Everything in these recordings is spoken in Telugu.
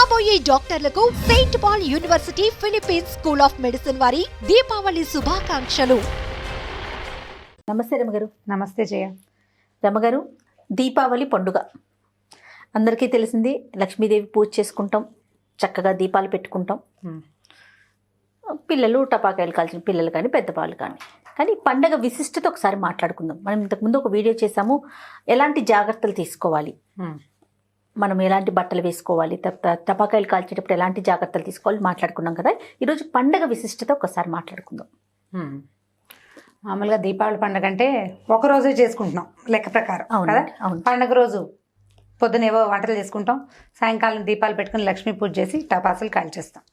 కాబోయే డాక్టర్లకు Saint Paul University Philippines School of Medicine వారి దీపావళి శుభాకాంక్షలు. నమస్తే రమగారు. నమస్తే జయ. రమగారు, దీపావళి పండుగ అందరికీ తెలిసింది. లక్ష్మీదేవి పూజ చేసుకుంటాం, చక్కగా దీపాలు పెట్టుకుంటాం. పిల్లలు టపాకాయలు కాల్చిన పిల్లలు కానీ పెద్దవాళ్ళు కానీ పండగ విశిష్టత ఒకసారి మాట్లాడుకుందాం. మనం ఇంతకుముందు ఒక వీడియో చేసాము, ఎలాంటి జాగ్రత్తలు తీసుకోవాలి, మనం ఎలాంటి బట్టలు వేసుకోవాలి, టపాకాయలు కాల్చేటప్పుడు ఎలాంటి జాగ్రత్తలు తీసుకోవాలి మాట్లాడుకున్నాం కదా. ఈరోజు పండగ విశిష్టత ఒకసారి మాట్లాడుకుందాం. మామూలుగా దీపావళి పండుగ అంటే ఒకరోజే చేసుకుంటున్నాం లెక్క ప్రకారం కదా. పండుగ రోజు పొద్దునేవో వంటలు చేసుకుంటాం, సాయంకాలం దీపాలు పెట్టుకుని లక్ష్మీ పూజ చేసి టపాసులు కాల్చేస్తాం.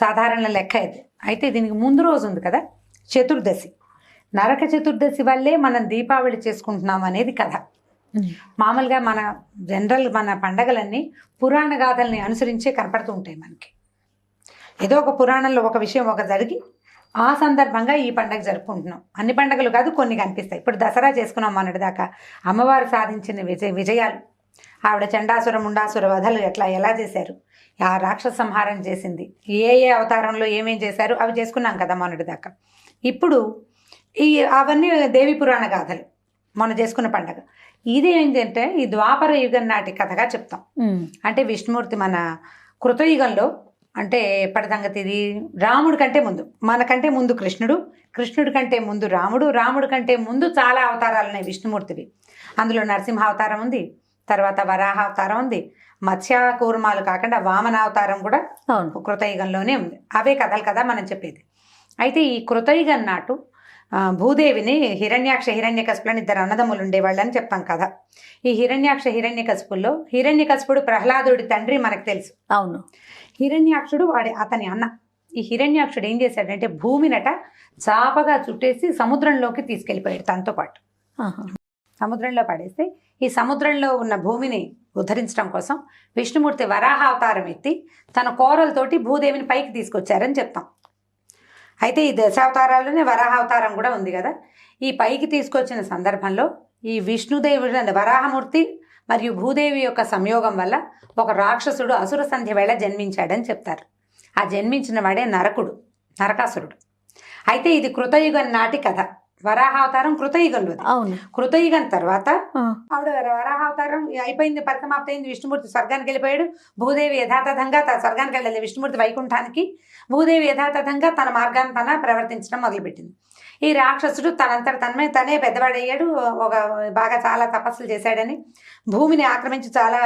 సాధారణ లెక్క ఇది. అయితే దీనికి ముందు రోజు ఉంది కదా, చతుర్దశి. నరక చతుర్దశి వల్లే మనం దీపావళి చేసుకుంటున్నాం అనేది కథ. మామూలుగా మన పండగలన్నీ పురాణ గాథల్ని అనుసరించే కనపడుతూ ఉంటాయి మనకి. ఏదో ఒక పురాణంలో ఒక విషయం జరిగి ఆ సందర్భంగా ఈ పండగ జరుపుకుంటున్నాం. అన్ని పండుగలు కాదు, కొన్ని కనిపిస్తాయి. ఇప్పుడు దసరా చేసుకున్నాం మొన్నటిదాకా. అమ్మవారు సాధించిన విజయాలు, ఆవిడ చండాసుర ముండాసుర వధలు ఎలా చేశారు, ఆ రాక్షస సంహారం చేసింది, ఏ అవతారంలో ఏమేం చేశారు అవి చేసుకున్నాం కదా మొన్నటిదాకా. ఇప్పుడు అవన్నీ దేవి పురాణ గాథలు మొన్న చేసుకున్న పండగ. ఇది ఏంటంటే ఈ ద్వాపర యుగం నాటి కథగా చెప్తాం. అంటే విష్ణుమూర్తి మన కృతయుగంలో, అంటే ఎప్పటి సంగతి ఇది, రాముడి కంటే ముందు, మనకంటే ముందు కృష్ణుడి కంటే ముందు రాముడి కంటే ముందు చాలా అవతారాలు ఉన్నాయి విష్ణుమూర్తివి. అందులో నరసింహ అవతారం ఉంది, తర్వాత వరాహ అవతారం ఉంది, మత్స్య కూర్మాలు కాకుండా వామన అవతారం కూడా కృతయుగంలోనే ఉంది. అవే కథలు కదా మనం చెప్పేది. అయితే ఈ కృతయుగం నాటు భూదేవిని హిరణ్యకశిపులని ఇద్దరు అన్నదమ్ములు ఉండేవాళ్ళని చెప్తాం కదా. ఈ హిరణ్యకశిపుల్లో హిరణ్యకశిపుడు ప్రహ్లాదుడి తండ్రి మనకు తెలుసు. అవును. హిరణ్యాక్షుడు అతని అన్న. ఈ హిరణ్యాక్షుడు ఏం చేశాడంటే భూమినట చాపగా చుట్టేసి సముద్రంలోకి తీసుకెళ్ళిపోయాడు తనతో పాటు. సముద్రంలో పడేస్తే ఈ సముద్రంలో ఉన్న భూమిని ఉద్ధరించడం కోసం విష్ణుమూర్తి వరాహ అవతారం ఎత్తి తన కోరలతోటి భూదేవిని పైకి తీసుకొచ్చారని చెప్తాం. అయితే ఈ దశావతారాల్లోనే వరాహ అవతారం కూడా ఉంది కదా. ఈ పైకి తీసుకొచ్చిన సందర్భంలో ఈ విష్ణుదేవుడు వరాహమూర్తి మరియు భూదేవి యొక్క సంయోగం వల్ల ఒక రాక్షసుడు అసుర సంధ్య వేళ జన్మించాడని చెప్తారు. ఆ జన్మించిన వాడే నరకాసురుడు. అయితే ఇది కృతయుగం నాటి కథ. వరాహావతారం కృతయుగంలో. అవును. కృతయుగం తర్వాత ఆవిడ వరాహావతారం అయిపోయింది, పరిసమాప్తి అయింది. విష్ణుమూర్తి స్వర్గానికి వెళ్ళిపోయాడు. భూదేవి యథాతథంగా స్వర్గానికి వెళ్ళలేదు, విష్ణుమూర్తి వైకుంఠానికి. భూదేవి యథాతథంగా తన మార్గాన్ని ప్రవర్తించడం మొదలుపెట్టింది. ఈ రాక్షసుడు తనే పెద్దవాడయ్యాడు. బాగా చాలా తపస్సులు చేశాడని, భూమిని ఆక్రమించి చాలా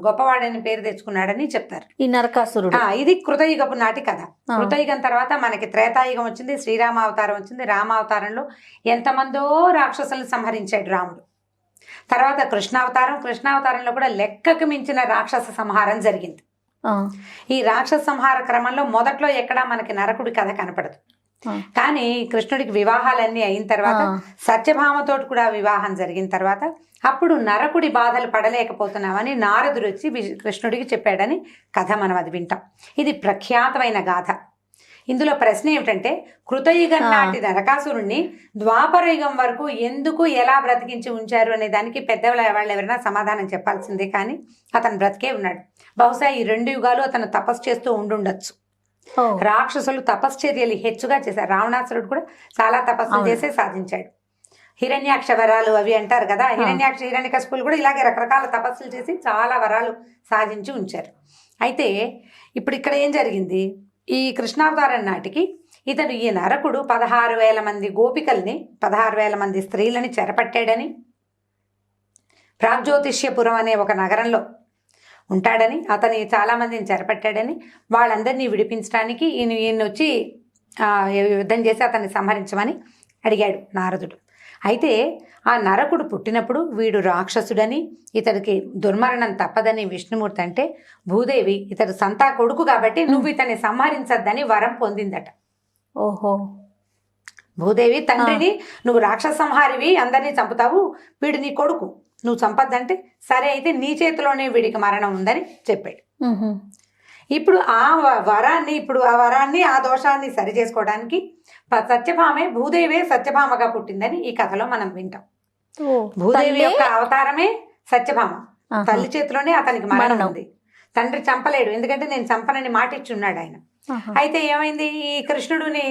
గొప్పవాడని పేరు తెచ్చుకున్నాడని చెప్తారు ఈ నరకాసురుడు. ఇది కృతయుగపు నాటి కథ. కృతయుగం తర్వాత మనకి త్రేతాయుగం వచ్చింది, శ్రీరామ అవతారం వచ్చింది. రామావతారంలో ఎంతమందో రాక్షసులను సంహరించాడు రాముడు. తర్వాత కృష్ణావతారంలో కూడా లెక్కకు మించిన రాక్షస సంహారం జరిగింది. ఈ రాక్షస సంహార క్రమంలో మొదట్లో ఎక్కడా మనకి నరకుడి కథ కనపడదు. కానీ కృష్ణుడికి వివాహాలన్నీ అయిన తర్వాత, సత్యభామతోటి కూడా వివాహం జరిగిన తర్వాత, అప్పుడు నరకుడి బాధలు పడలేకపోతున్నామని నారదుడు వచ్చి కృష్ణుడికి చెప్పాడని కథ మనం అది వింటాం. ఇది ప్రఖ్యాతమైన గాథ. ఇందులో ప్రశ్న ఏమిటంటే, కృతయుగం నాటి నరకాసురుణ్ణి ద్వాపర యుగం వరకు ఎందుకు ఎలా బ్రతికించి ఉంచారు అనే దానికి వాళ్ళు ఎవరైనా సమాధానం చెప్పాల్సిందే. కానీ అతను బ్రతికే ఉన్నాడు. బహుశా ఈ 2 యుగాలు అతను తపస్సు చేస్తూ ఉండుండొచ్చు. రాక్షసులు తపశ్చర్యలు హెచ్చుగా చేశారు. రావణాసురుడు కూడా చాలా తపస్సులు చేసే సాధించాడు. హిరణ్యాక్ష వరాలు అవి అంటారు కదా, హిరణ్యకశిపులు కూడా ఇలాగే రకరకాల తపస్సులు చేసి చాలా వరాలు సాధించి ఉంచారు. అయితే ఇప్పుడు ఇక్కడ ఏం జరిగింది, ఈ కృష్ణావతారం నాటికి ఈ నరకుడు 16,000 మంది గోపికల్ని, 16,000 మంది స్త్రీలని చెరపట్టాడని, ప్రాగ్జ్యోతిష్యపురం అనే ఒక నగరంలో ఉంటాడని, అతని చాలామందిని చెరపట్టాడని, వాళ్ళందరినీ విడిపించడానికి ఈయన వచ్చి యుద్ధం చేసి అతన్ని సంహరించమని అడిగాడు నారదుడు. అయితే ఆ నరకుడు పుట్టినప్పుడు వీడు రాక్షసుడని, ఇతడికి దుర్మరణం తప్పదని విష్ణుమూర్తి అంటే, భూదేవి ఇతడు సంతా కొడుకు కాబట్టి నువ్వు ఇతన్ని సంహరించద్దని వరం పొందిందట. ఓహో. భూదేవి తండ్రిని, నువ్వు రాక్షస సంహారివి, అందరినీ చంపుతావు, వీడు నీ కొడుకు, నువ్వు చంపద్దంటే, సరే అయితే నీ చేతిలోనే వీడికి మరణం ఉందని చెప్పాడు. ఇప్పుడు ఆ వరాన్ని ఆ దోషాన్ని సరి చేసుకోవడానికి భూదేవే సత్యభామగా పుట్టిందని ఈ కథలో మనం వింటాం. భూదేవి యొక్క అవతారమే సత్యభామ. తల్లి చేతిలోనే అతనికి మరణం ఉంది. తండ్రి చంపలేడు, ఎందుకంటే నేను చంపనని మాట ఇచ్చున్నాడు ఆయన. అయితే ఏమైంది, ఈ కృష్ణుడిని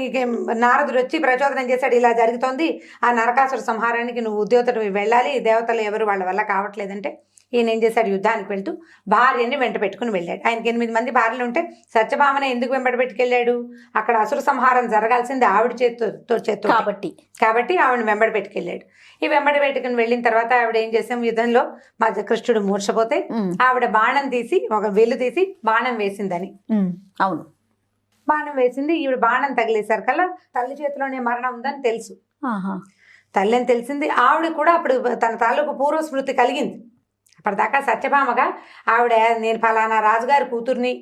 నారదుడు వచ్చి ప్రచోదనం చేశాడు, ఇలా జరుగుతోంది, ఆ నరకాసుర సంహారానికి నువ్వు ఉద్యోతడు వెళ్ళాలి, దేవతలు ఎవరు వాళ్ళ వల్ల కావట్లేదంటే ఈయన ఏం చేశాడు, యుద్ధానికి వెళ్తూ భార్యని వెంట పెట్టుకుని వెళ్ళాడు. ఆయనకి 8 మంది భార్యలు ఉంటే సత్యభామని ఎందుకు వెంబడి పెట్టుకెళ్ళాడు, అక్కడ అసుర సంహారం జరగాల్సింది ఆవిడ చేత్తో కాబట్టి ఆవిడని వెంబడి పెట్టుకెళ్ళాడు. ఈ వెంబడి పెట్టుకుని వెళ్ళిన తర్వాత ఆవిడ ఏం చేసాం, యుద్ధంలో మా కృష్ణుడు మూర్ఛపోతే ఆవిడ బాణం తీసి, ఒక వెల్లు తీసి బాణం వేసిందని. అవును, బాణం వేసింది. ఈవిడ బాణం తగిలేసరి కల్లా తల్లి చేతిలోనే మరణం ఉందని తెలుసు. తల్లి అని తెలిసింది. ఆవిడ కూడా అప్పుడు తన తాలూకు పూర్వస్మృతి కలిగింది. అప్పటిదాకా సత్యభామగా ఆవిడ నేను ఫలానా రాజుగారి కూతుర్ని,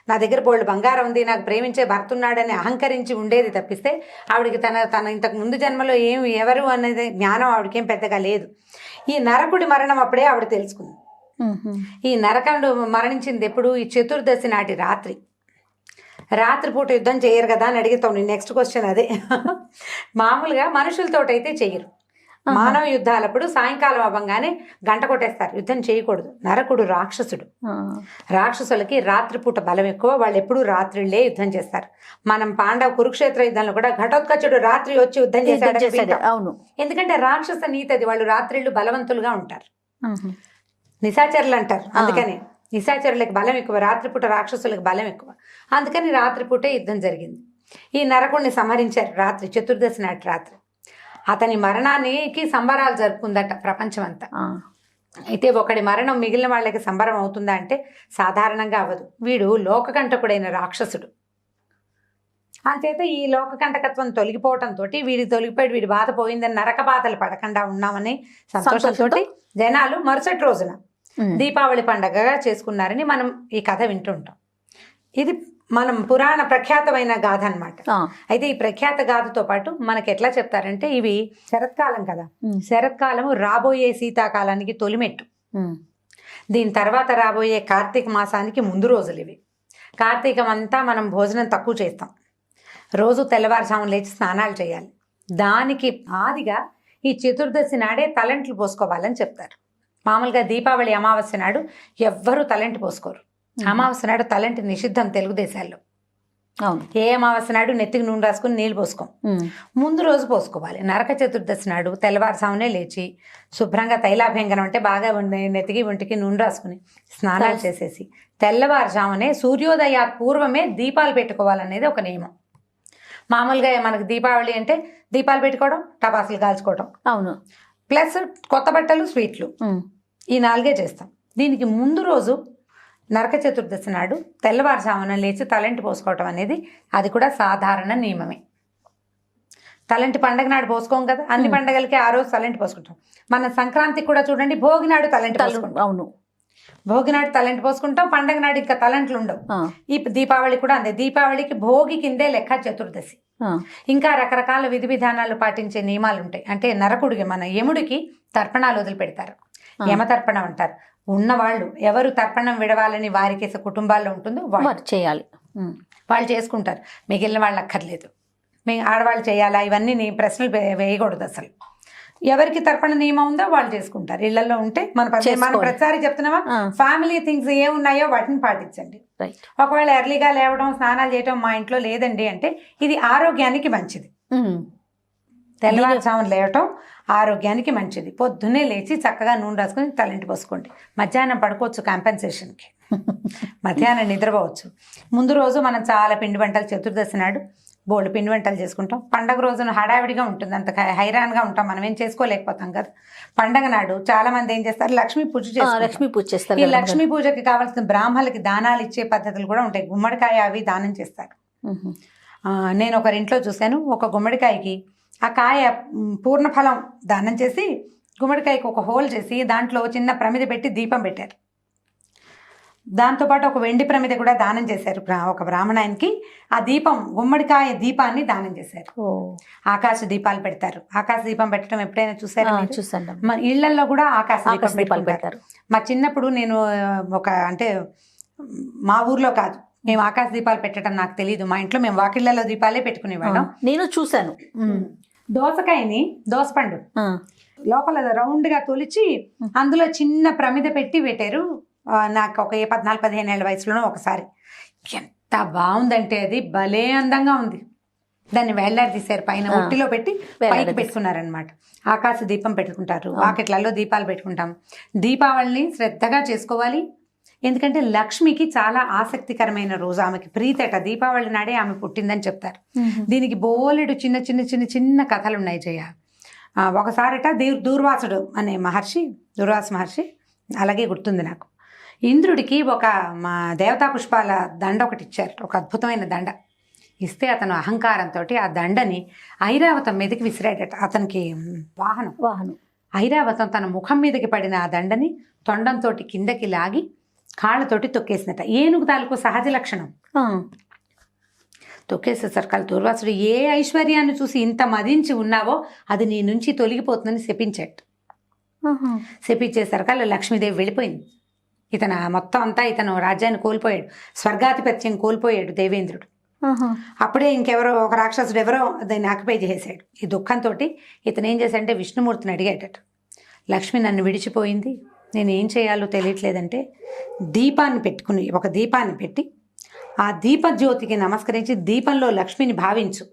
నా దగ్గర బోల్డ్ బంగారం ఉంది, నాకు ప్రేమించే భర్త ఉన్నాడని అహంకరించి ఉండేది తప్పిస్తే ఆవిడకి తన ఇంతకు ముందు జన్మలో ఎవరు అనేది జ్ఞానం ఆవిడకేం పెద్దగా లేదు. ఈ నరకుడి మరణం అప్పుడే ఆవిడ తెలుసుకుంది. ఈ నరకుడు మరణించింది ఎప్పుడు, ఈ చతుర్దశి నాటి రాత్రిపూట యుద్ధం చేయరు కదా అని అడుగుతాం. నేను నెక్స్ట్ క్వశ్చన్ అదే. మామూలుగా మనుషులతోటైతే చెయ్యరు, మానవ యుద్ధాలప్పుడు సాయంకాలం అవ్వగానే గంట కొట్టేస్తారు, యుద్ధం చేయకూడదు. నరకుడు రాక్షసుడు, రాక్షసులకి రాత్రిపూట బలం ఎక్కువ, వాళ్ళు ఎప్పుడు రాత్రిళ్లే యుద్ధం చేస్తారు. మనం పాండవ కురుక్షేత్ర యుద్ధంలో కూడా ఘటోత్కచుడు రాత్రి వచ్చి యుద్ధం చేశాడు. అవును, ఎందుకంటే రాక్షస నీతి అది, వాళ్ళు రాత్రిళ్ళు బలవంతులుగా ఉంటారు, నిశాచరులు అంటారు. అందుకని నిశాచరులకు బలం ఎక్కువ, రాత్రిపూట రాక్షసులకు బలం ఎక్కువ, అందుకని రాత్రిపూటే యుద్ధం జరిగింది. ఈ నరకుడిని సంహరించారు రాత్రి, చతుర్దశి నాటి రాత్రి. అతని మరణానికి సంబరాలు జరుపుకుందట ప్రపంచం అంతా. అయితే ఒకడి మరణం మిగిలిన వాళ్ళకి సంబరం అవుతుందా అంటే సాధారణంగా అవ్వదు. వీడు లోకకంటకుడైన రాక్షసుడు, అంచేత ఈ లోకకంటకత్వం తొలగిపోవటంతో వీడి బాధ పోయిందని, నరక బాధలు పడకుండా ఉన్నామని సంతోషంతో జనాలు మరుసటి రోజున దీపావళి పండగగా చేసుకున్నారని మనం ఈ కథ వింటుంటాం. ఇది మనం పురాణ ప్రఖ్యాతమైన గాథ అన్నమాట. అయితే ఈ ప్రఖ్యాత గాథతో పాటు మనకి ఎట్లా చెప్తారంటే, ఇవి శరత్కాలం కదా, శరత్కాలము రాబోయే శీతాకాలానికి తొలిమెట్టు. దీని తర్వాత రాబోయే కార్తీక మాసానికి ముందు రోజులు ఇవి. కార్తీకం అంతా మనం భోజనం తక్కువ చేస్తాం, రోజు తెల్లవారుజామున లేచి స్నానాలు చేయాలి. దానికి ఆదిగా ఈ చతుర్దశి నాడే తలంట్లు పోసుకోవాలని చెప్తారు. మామూలుగా దీపావళి అమావాస్య నాడు ఎవ్వరూ తలంటి పోసుకోరు. అమావాస్య నాడు తలంటి నిషిద్ధం తెలుగు దేశాల్లో. ఏ అమావాస్య నాడు నెత్తికి నూనె రాసుకుని నీళ్ళు పోసుకోం, ముందు రోజు పోసుకోవాలి. నరక చతుర్దశి నాడు తెల్లవారుజామునే లేచి శుభ్రంగా తైలాభ్యంగనం అంటే బాగా నెత్తికి ఒంటికి నూనె రాసుకుని స్నానాలు చేసేసి తెల్లవారుజామునే సూర్యోదయా పూర్వమే దీపాలు పెట్టుకోవాలనేది ఒక నియమం. మామూలుగా మనకు దీపావళి అంటే దీపాలు పెట్టుకోవడం, టపాసులు కాల్చుకోవడం, అవును, ప్లస్ కొత్త బట్టలు, స్వీట్లు, ఈ 4 చేస్తాం. దీనికి ముందు రోజు నరక చతుర్దశి నాడు తెల్లవారుజామున లేచి తలంటి పోసుకోవటం అనేది అది కూడా సాధారణ నియమమే. తలంటి పండగ నాడు పోసుకోం కదా, అన్ని పండగలకి ఆ రోజు తలంటి పోసుకుంటాం. మన సంక్రాంతికి కూడా చూడండి, భోగి నాడు తలంటి పోసుకుంటాం. అవును, భోగి నాడు తలంటి పోసుకుంటాం, పండగ నాడు ఇంకా తలంట్లు ఉండవు. ఈ దీపావళి కూడా అంతే, దీపావళికి భోగి కిందే లెక్క చతుర్దశి. ఇంకా రకరకాల విధి విధానాలు పాటించే నియమాలు ఉంటాయి. అంటే నరకుడికి, మన యముడికి తర్పణాలు వదిలిపెడతారు, యమతర్పణం అంటారు. ఉన్నవాళ్ళు ఎవరు తర్పణం విడవాలని వారికి కుటుంబాల్లో ఉంటుందో వాళ్ళు చేయాలి, వాళ్ళు చేసుకుంటారు, మిగిలిన వాళ్ళు అక్కర్లేదు. ఆడవాళ్ళు చేయాలా, ఇవన్నీ ప్రశ్నలు వేయకూడదు అసలు. ఎవరికి తర్పణ నియమం ఉందో వాళ్ళు చేసుకుంటారు. ఇళ్లలో ఉంటే మనం ప్రతిసారి చెప్తున్నావా, ఫ్యామిలీ థింగ్స్ ఏమున్నాయో వాటిని పాటించండి. ఒకవేళ ఎర్లీగా లేవడం, స్నానాలు చేయడం మా ఇంట్లో లేదండి అంటే ఇది ఆరోగ్యానికి మంచిది. తెల్లవారుజామున లేవటం ఆరోగ్యానికి మంచిది. పొద్దున్నే లేచి చక్కగా నూనె రాసుకొని తలంటి పోసుకోండి. మధ్యాహ్నం పడుకోవచ్చు కాంపెన్సేషన్కి, మధ్యాహ్నం నిద్రపోవచ్చు. ముందు రోజు మనం చాలా పిండి వంటలు, చతుర్దశి నాడు బోల్డ్ పిండి వంటలు చేసుకుంటాం. పండగ రోజున హడావిడిగా ఉంటుంది, అంత హైరాన్గా ఉంటాం, మనం ఏం చేసుకోలేకపోతాం కదా. పండగ నాడు చాలా మంది ఏం చేస్తారు, లక్ష్మీ పూజ చేస్తారు. ఈ లక్ష్మీ పూజకి కావాల్సిన బ్రాహ్మణులకి దానాలు ఇచ్చే పద్ధతులు కూడా ఉంటాయి. గుమ్మడికాయ అవి దానం చేస్తారు. నేను ఒకరింట్లో చూశాను, ఒక గుమ్మడికాయకి ఆ కాయ పూర్ణఫలం దానం చేసి గుమ్మడికాయకి ఒక హోల్ చేసి దాంట్లో చిన్న ప్రమిద పెట్టి దీపం పెట్టారు. దాంతోపాటు ఒక వెండి ప్రమిద కూడా దానం చేశారు ఒక బ్రాహ్మణానికి. ఆ దీపం, గుమ్మడికాయ దీపాన్ని దానం చేశారు. ఆకాశ దీపాలు పెడతారు. ఆకాశ దీపం పెట్టడం ఎప్పుడైనా చూసారా? చూసాను. మన ఇళ్లలో కూడా ఆకాశ దీపాలు పెడతారు. మా చిన్నప్పుడు నేను అంటే మా ఊర్లో కాదు, మేము ఆకాశ దీపాలు పెట్టడం నాకు తెలియదు. మా ఇంట్లో మేము వాకిళ్లలో దీపాలే పెట్టుకునేవాళ్ళం. నేను చూశాను. దోసకాయని, దోసపండు లోపల రౌండ్ గా తొలిచి అందులో చిన్న ప్రమిద పెట్టి పెట్టారు. నాకు ఒక 14-15 ఏళ్ళ వయసులోనో ఒకసారి. ఎంత బాగుందంటే అది భలే అందంగా ఉంది. దాన్ని వేళ్లాడదీశారు, పైన ఒట్టిలో పెట్టి పైకి పెట్టుకున్నారనమాట. ఆకాశ దీపం పెట్టుకుంటారు, వాకిట్లలో దీపాలు పెట్టుకుంటాం. దీపావళిని శ్రద్ధగా చేసుకోవాలి. ఎందుకంటే లక్ష్మికి చాలా ఆసక్తికరమైన రోజు, ఆమెకి ప్రీతట. దీపావళి నాడే ఆమె పుట్టిందని చెప్తారు. దీనికి బోలెడు చిన్న చిన్న చిన్న చిన్న కథలు ఉన్నాయి జయ. ఒకసారట దూర్వాసుడు అనే మహర్షి, దుర్వాస మహర్షి, అలాగే గుర్తుంది నాకు, ఇంద్రుడికి ఒక మా దేవతా పుష్పాల దండ ఒకటి ఇచ్చారు, ఒక అద్భుతమైన దండ ఇస్తే అతను అహంకారంతో ఆ దండని ఐరావతం మీదకి విసిరాడట. అతనికి వాహనం ఐరావతం తన ముఖం మీదకి పడిన ఆ దండని తొండంతో కిందకి లాగి కాళ్ళతోటి తొక్కేసినట. ఏనుగు తాలూకు సహజ లక్షణం. తొక్కేసేసరికి దూర్వాసుడు ఏ ఐశ్వర్యాన్ని చూసి ఇంత మదించి ఉన్నావో అది నీ నుంచి తొలగిపోతుందని శపించాడు. శపించేసరికి లక్ష్మీదేవి వెళ్ళిపోయింది. మొత్తం అంతా ఇతను రాజ్యాన్ని కోల్పోయాడు, స్వర్గాధిపత్యం కోల్పోయాడు దేవేంద్రుడు. అప్పుడే ఇంకెవరో ఒక రాక్షసుడు ఎవరో దాన్ని ఆక్యుపై చేసాడు. ఈ దుఃఖంతో ఇతను ఏం చేశాడంటే విష్ణుమూర్తిని అడిగాడట, లక్ష్మి నన్ను విడిచిపోయింది, నేను ఏం చేయాలో తెలియట్లేదంటే దీపాన్ని పెట్టుకుని, ఒక దీపాన్ని పెట్టి ఆ దీపజ్యోతికి నమస్కరించి దీపంలో లక్ష్మిని భావించు,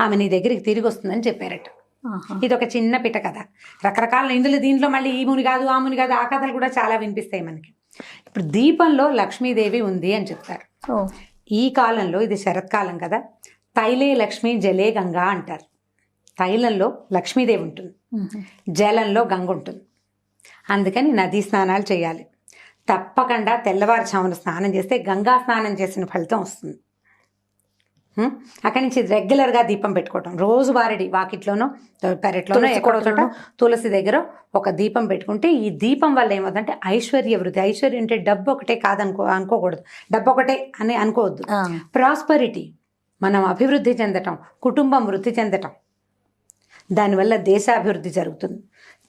ఆమె నీ దగ్గరికి తిరిగి వస్తుందని చెప్పారట. ఇది ఒక చిన్న పిట్ట కథ. రకరకాల దీంట్లో మళ్ళీ ఈ ముని కాదు ఆ ముని కాదు ఆ కథలు కూడా చాలా వినిపిస్తాయి మనకి. ఇప్పుడు దీపంలో లక్ష్మీదేవి ఉంది అని చెప్తారు. ఈ కాలంలో ఇది శరత్కాలం కదా, తైలే లక్ష్మి జలే గంగా అంటారు. తైలంలో లక్ష్మీదేవి ఉంటుంది, జలంలో గంగ ఉంటుంది. అందుకని నదీ స్నానాలు చేయాలి. తప్పకుండా తెల్లవారుజామున స్నానం చేస్తే గంగా స్నానం చేసిన ఫలితం వస్తుంది. అక్కడి నుంచి రెగ్యులర్గా దీపం పెట్టుకోవటం, రోజు వారడి వాకిట్లోనో పెరట్లోనో ఎక్కడో చోట తులసి దగ్గర ఒక దీపం పెట్టుకుంటే ఈ దీపం వల్ల ఏమవుతుందంటే ఐశ్వర్య వృద్ధి. ఐశ్వర్యం అంటే డబ్బు ఒకటే అనుకోకూడదు, డబ్బు ఒకటే అని అనుకోవద్దు. ప్రాస్పరిటీ, మనం అభివృద్ధి చెందటం, కుటుంబం వృద్ధి చెందటం, దానివల్ల దేశాభివృద్ధి జరుగుతుంది.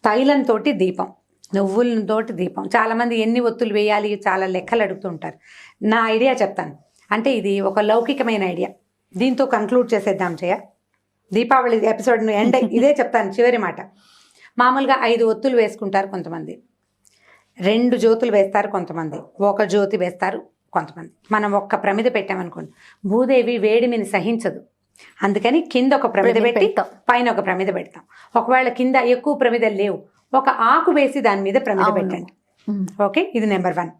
తైలంతో దీపం, నువ్వులతోటి దీపం. చాలామంది ఎన్ని ఒత్తులు వేయాలి చాలా లెక్కలు అడుగుతుంటారు. నా ఐడియా చెప్తాను, అంటే ఇది ఒక లౌకికమైన ఐడియా. దీంతో కంక్లూడ్ చేసేద్దాం జయ. దీపావళి ఎపిసోడ్ను ఎండ్ ఇదే చెప్తాను, చివరి మాట. మామూలుగా 5 ఒత్తులు వేసుకుంటారు కొంతమంది, 2 జ్యోతులు వేస్తారు కొంతమంది, 1 జ్యోతి వేస్తారు కొంతమంది. మనం ఒక్క ప్రమిద పెట్టామనుకోండి, భూదేవి వేడిమిని సహించదు. అందుకని కింద ఒక ప్రమిద పెట్టి పైన ఒక ప్రమిద పెడతాం. ఒకవేళ కింద ఎక్కువ ప్రమిదలు లేవు, ఒక ఆకు వేసి దాని మీద ప్రమిద పెట్టండి. ఓకే, ఇది నెంబర్ 1.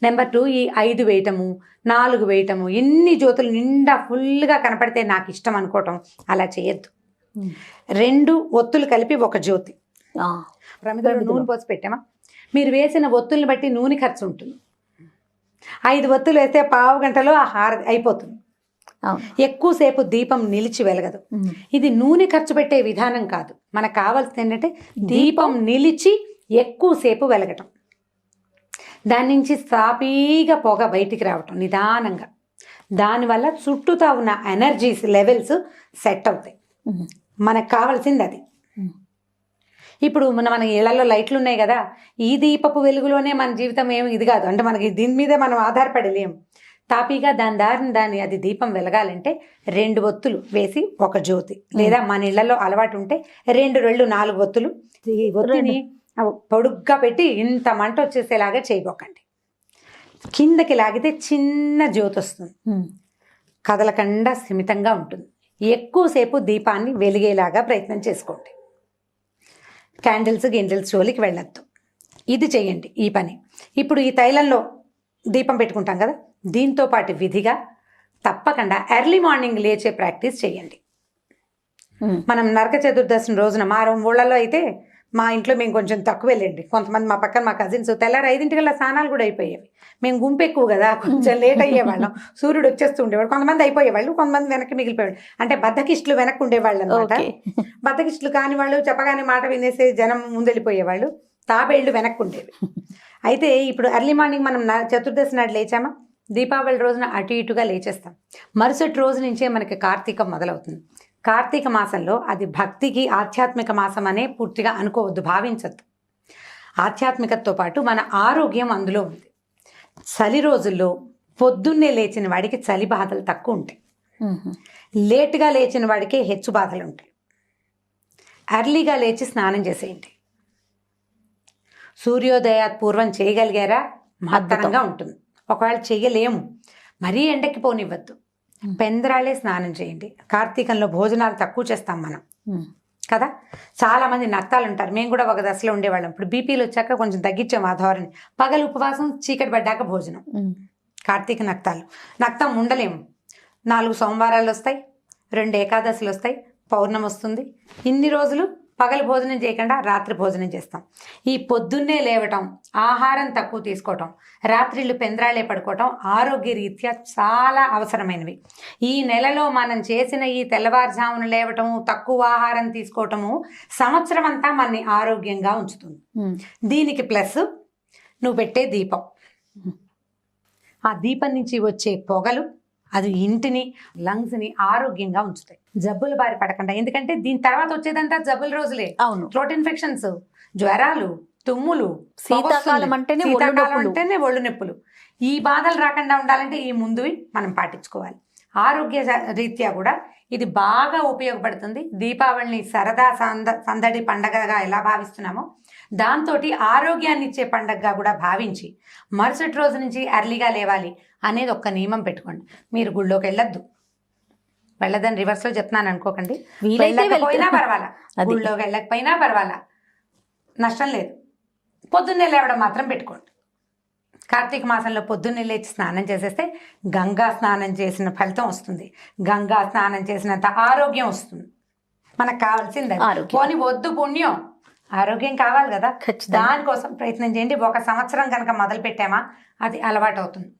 నెంబర్ 2, ఈ 5 వేయటము 4 వేయటము, ఎన్ని జ్యోతులు నిండా ఫుల్గా కనపడితే నాకు ఇష్టం అనుకోవటం అలా చేయొద్దు. 2 ఒత్తులు కలిపి 1 జ్యోతి. ప్రమిదలో నూనె పోసి పెట్టామా, మీరు వేసిన ఒత్తుల్ని బట్టి నూనె ఖర్చు ఉంటుంది. 5 ఒత్తులు వేస్తే పావు గంటలో అయిపోతుంది. ఎక్కువసేపు దీపం నిలిచి వెలగదు. ఇది నూనె ఖర్చు పెట్టే విధానం కాదు, మనకు కావాల్సింది ఏంటంటే దీపం నిలిచి ఎక్కువసేపు వెలగటం, దాని నుంచి సాపీగా పొగ బయటికి రావటం నిదానంగా. దానివల్ల చుట్టూతా ఉన్న ఎనర్జీస్ లెవెల్స్ సెట్ అవుతాయి. మనకు కావాల్సింది అది. ఇప్పుడు మన ఇళ్లలో లైట్లు ఉన్నాయి కదా, ఈ దీపపు వెలుగులోనే మన జీవితం ఏమి ఇది కాదు, అంటే మనకి దీని మీదే మనం ఆధారపడలేము. తాపీగా దాని అది దీపం వెలగాలంటే 2 ఒత్తులు వేసి 1 జ్యోతి, లేదా మన ఇళ్లలో అలవాటు ఉంటే 2 4 ఒత్తులు. ఈ ఒత్తిని పొడుగ్గా పెట్టి ఇంత మంట వచ్చేసేలాగా చేయబోకండి. కిందకి లాగితే చిన్న జ్యోతి వస్తుంది, కదలకుండా స్థిమితంగా ఉంటుంది. ఎక్కువసేపు దీపాన్ని వెలిగేలాగా ప్రయత్నం చేసుకోండి. క్యాండిల్స్ జోలికి వెళ్ళొద్దు. ఇది చేయండి ఈ పని. ఇప్పుడు ఈ తైలంలో దీపం పెట్టుకుంటాం కదా, దీంతో పాటు విధిగా తప్పకుండా ఎర్లీ మార్నింగ్ లేచే ప్రాక్టీస్ చేయండి. మనం నరక చతుర్దశి రోజున మా ఊళ్ళలో అయితే, మా ఇంట్లో మేము కొంచెం తక్కువ వెళ్ళండి, కొంతమంది మా పక్కన మా కజిన్స్ తెల్లారి 5 స్నానాలు కూడా అయిపోయేవి. మేము గుంపు ఎక్కువ కదా, కొంచెం లేట్ అయ్యేవాళ్ళం, సూర్యుడు వచ్చేస్తూ ఉండేవాడు. కొంతమంది అయిపోయేవాళ్ళు, కొంతమంది వెనక్కి మిగిలిపోయాడు. అంటే బద్దకిష్టులు వెనక్కి ఉండేవాళ్ళు అనమాట. బద్దకిష్టులు కాని వాళ్ళు చెప్పగానే మాట వినేసే జనం ముందెళ్ళిపోయేవాళ్ళు, తాబేళ్లు వెనక్కి ఉండేవి. అయితే ఇప్పుడు ఎర్లీ మార్నింగ్ మనం చతుర్దశి నాడు లేచామా, దీపావళి రోజున అటు ఇటుగా లేచేస్తాం. మరుసటి రోజు నుంచే మనకి కార్తీకం మొదలవుతుంది. కార్తీక మాసంలో అది భక్తికి ఆధ్యాత్మిక మాసం అనే పూర్తిగా అనుకోవద్దు, భావించద్దు. ఆధ్యాత్మికతతో పాటు మన ఆరోగ్యం అందులో ఉంది. చలి రోజుల్లో పొద్దున్నే లేచిన వాడికి చలి బాధలు తక్కువ ఉంటాయి, లేటుగా లేచిన వాడికి హెచ్చు బాధలు ఉంటాయి. ఎర్లీగా లేచి స్నానం చేసేయండి. సూర్యోదయాత్ పూర్వం చేయగలిగారా మహత్తరంగా ఉంటుంది. ఒకవేళ చెయ్యలేము, మరీ ఎండకి పోనివ్వద్దు, పెందరాళే స్నానం చేయండి. కార్తీకంలో భోజనాలు తక్కువ చేస్తాం మనం కదా. చాలా మంది నక్తాలు ఉంటారు, మేము కూడా ఒక దశలో ఉండేవాళ్ళం. ఇప్పుడు బీపీలు వచ్చాక కొంచెం తగ్గించాం ఆ ధోరణి. పగలు ఉపవాసం, చీకటి పడ్డాక భోజనం. కార్తీక నక్తం ఉండలేము. 4 సోమవారాలు వస్తాయి, 2 ఏకాదశులు వస్తాయి, పౌర్ణమి వస్తుంది. ఇన్ని రోజులు పగలు భోజనం చేయకుండా రాత్రి భోజనం చేస్తాం. ఈ పొద్దున్నే లేవటం, ఆహారం తక్కువ తీసుకోవటం, రాత్రిళ్ళు పెందరాళే పడుకోవటం ఆరోగ్య రీత్యా చాలా అవసరమైనవి. ఈ నెలలో మనం చేసిన ఈ తెల్లవారుజామున లేవటము, తక్కువ ఆహారం తీసుకోవటము సంవత్సరం అంతా మనని ఆరోగ్యంగా ఉంచుతుంది. దీనికి ప్లస్ నువ్వు పెట్టే దీపం, ఆ దీపం నుంచి వచ్చే పొగలు అది ఇంటిని, లంగ్స్ని ఆరోగ్యంగా ఉంచుతాయి. జబ్బుల బారి పడకుండా, ఎందుకంటే దీని తర్వాత వచ్చేదంతా జబ్బుల రోజులే. అవును, థ్రోట్ ఇన్ఫెక్షన్స్, జ్వరాలు, తుమ్ములు, శీతాకాలం అంటేనే ఒళ్ళు నొప్పులు. ఈ బాధలు రాకుండా ఉండాలంటే ఈ ముందువి మనం పాటించుకోవాలి. ఆరోగ్య రీత్యా కూడా ఇది బాగా ఉపయోగపడుతుంది. దీపావళిని సరదా సందడి పండగగా ఎలా భావిస్తున్నామో దాంతో ఆరోగ్యాన్ని ఇచ్చే పండగగా కూడా భావించి మరుసటి రోజు నుంచి ఎర్లీగా లేవాలి అనేది ఒక్క నియమం పెట్టుకోండి. మీరు గుళ్ళోకి వెళ్ళదని రివర్స్లో చెప్తున్నాను అనుకోకండి. వెళ్ళకపోయినా పర్వాలా, గుళ్ళోకి వెళ్ళకపోయినా పర్వాలా, నష్టం లేదు. పొద్దున్నే లేవడం మాత్రం పెట్టుకోండి. కార్తీక మాసంలో పొద్దున్నే లేచి స్నానం చేసేస్తే గంగా స్నానం చేసిన ఫలితం వస్తుంది. గంగా స్నానం చేసినంత ఆరోగ్యం వస్తుంది. మనకు కావాల్సింది పోని వద్దు పుణ్యం, ఆరోగ్యం కావాలి కదా. దానికోసం ప్రయత్నం చేయండి. 1 సంవత్సరం కనుక మొదలు పెట్టామా అది అలవాటు అవుతుంది.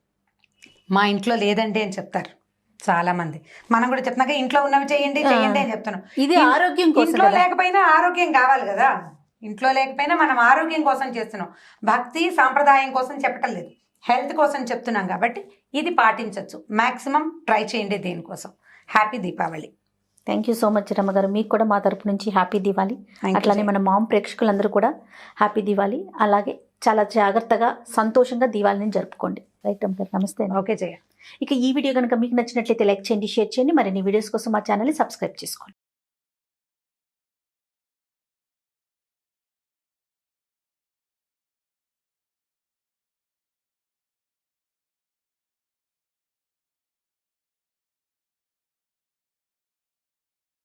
మా ఇంట్లో లేదండి అని చెప్తారు చాలా మంది. మనం కూడా చెప్తున్నాక ఇంట్లో ఉన్నవి చేయండి అని చెప్తున్నాం. ఇది ఆరోగ్యం కోసం. ఇంట్లో లేకపోయినా ఆరోగ్యం కావాలి కదా. ఇంట్లో లేకపోయినా మనం ఆరోగ్యం కోసం చేస్తున్నాం. భక్తి సాంప్రదాయం కోసం చెప్పటం లేదు, హెల్త్ కోసం చెప్తున్నాం. కాబట్టి ఇది పాటించవచ్చు. మ్యాక్సిమం ట్రై చేయండి దీనికోసం. Happy Deepavali. Thank you so much Rama గారు. మీకు కూడా మా తరపు నుంచి హ్యాపీ దివాళీ. అట్లానే మన మామ్ ప్రేక్షకులందరూ కూడా హ్యాపీ దివాళీ. అలాగే చాలా జాగ్రత్తగా సంతోషంగా దివాళీని జరుపుకోండి. రైట్ రమ గారు, నమస్తే. ఓకే జయ. ఇక ఈ వీడియో కనుక మీకు నచ్చినట్లయితే లైక్ చేయండి, షేర్ చేయండి. మరిన్ని వీడియోస్ కోసం మా ఛానల్ని సబ్స్క్రైబ్ చేసుకోండి.